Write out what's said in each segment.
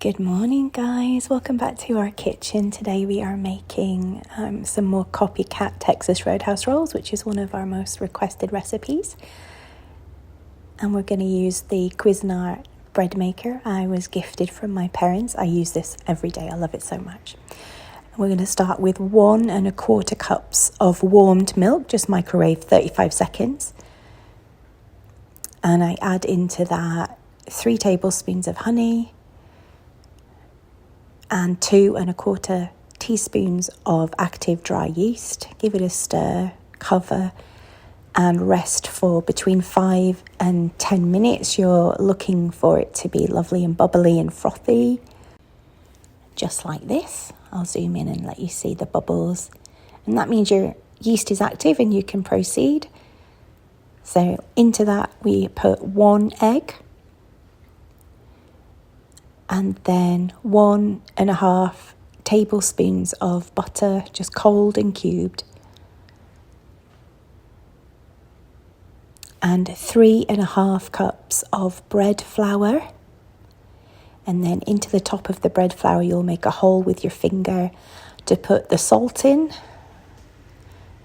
Good morning, guys. Welcome back to our kitchen. Today we are making some more Copycat Texas Roadhouse rolls, which is one of our most requested recipes. And we're going to use the Cuisinart bread maker I was gifted from my parents. I use this every day. I love it so much. We're going to start with 1 1/4 cups of warmed milk, just microwave 35 seconds. And I add into that 3 tablespoons of honey, and 2 1/4 teaspoons of active dry yeast. Give it a stir, cover, and rest for between 5 and 10 minutes. You're looking for it to be lovely and bubbly and frothy, just like this. I'll zoom in and let you see the bubbles. And that means your yeast is active and you can proceed. So into that we put 1 egg, and then 1 1/2 tablespoons of butter, just cold and cubed, and 3 1/2 cups of bread flour. And then into the top of the bread flour you'll make a hole with your finger to put the salt in,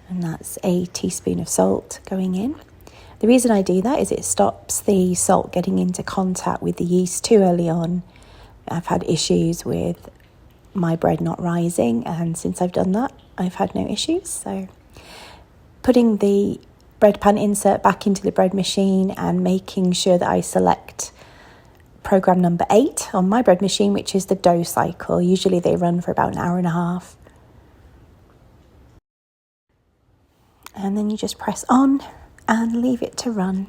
and that's a teaspoon of salt going in. The reason I do that is it stops the salt getting into contact with the yeast too early on. I've had issues with my bread not rising, and since I've done that, I've had no issues. So putting the bread pan insert back into the bread machine and making sure that I select program number 8 on my bread machine, which is the dough cycle. Usually they run for about 1.5 hours. And then you just press on and leave it to run.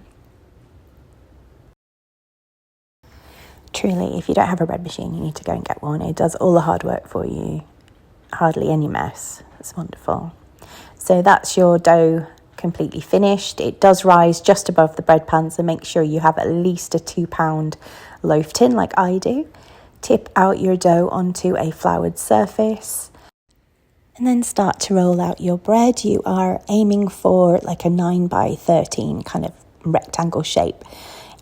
Truly, if you don't have a bread machine, you need to go and get one. It does all the hard work for you. Hardly any mess. It's wonderful. So that's your dough completely finished. It does rise just above the bread pan, so make sure you have at least a 2-pound loaf tin like I do. Tip out your dough onto a floured surface and then start to roll out your bread. You are aiming for like a 9 by 13 kind of rectangle shape,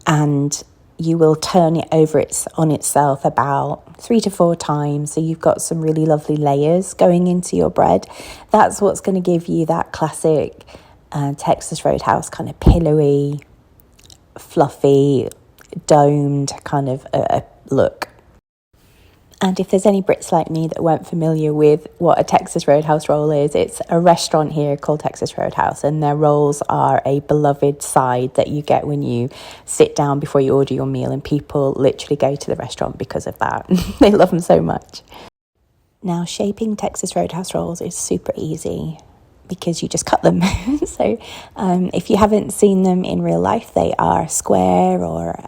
and you will turn it over on itself about 3 to 4 times, so you've got some really lovely layers going into your bread. That's what's going to give you that classic Texas Roadhouse kind of pillowy, fluffy, domed kind of look. And if there's any Brits like me that weren't familiar with what a Texas Roadhouse roll is, it's a restaurant here called Texas Roadhouse, and their rolls are a beloved side that you get when you sit down before you order your meal, and people literally go to the restaurant because of that. They love them so much. Now, shaping Texas Roadhouse rolls is super easy because you just cut them. So if you haven't seen them in real life, they are square or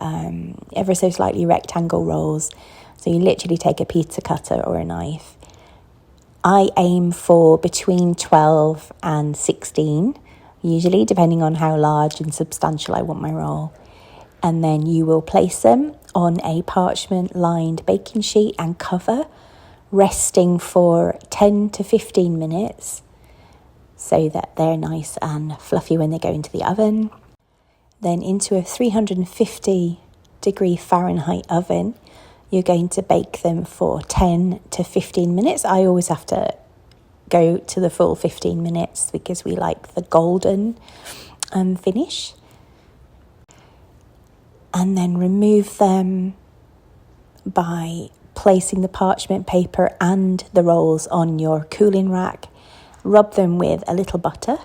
ever so slightly rectangle rolls. So you literally take a pizza cutter or a knife. I aim for between 12 and 16, usually, depending on how large and substantial I want my roll. And then you will place them on a parchment-lined baking sheet and cover, resting for 10 to 15 minutes so that they're nice and fluffy when they go into the oven. Then into a 350-degree Fahrenheit oven, you're going to bake them for 10 to 15 minutes. I always have to go to the full 15 minutes because we like the golden finish. And then remove them by placing the parchment paper and the rolls on your cooling rack. Rub them with a little butter,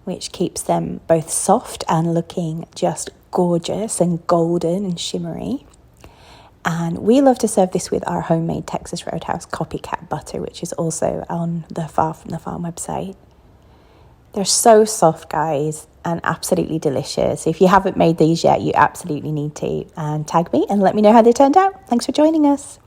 which keeps them both soft and looking just gorgeous and golden and shimmery. And we love to serve this with our homemade Texas Roadhouse Copycat butter, which is also on the Far From the Farm website. They're so soft, guys, and absolutely delicious. If you haven't made these yet, you absolutely need to. And tag me and let me know how they turned out. Thanks for joining us.